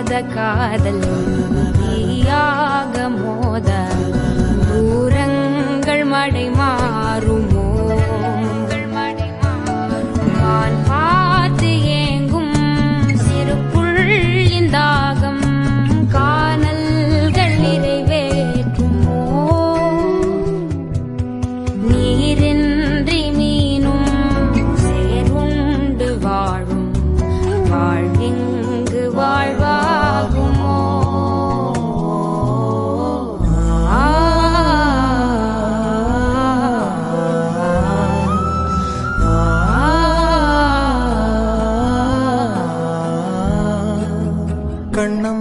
தீராத காதல் தீயாக மோத தூரங்கள் மடை மாறுமோ வான் பார்த்து ஏங்கும் சிறு புள்ளின் தாகம் காணல்கள் நிறைவேற்றுமோ நீரின்றி மீனும் சேருண்டு வாழும் வாழ்விங்கு வாழ்வாகுமோ கண்ணம்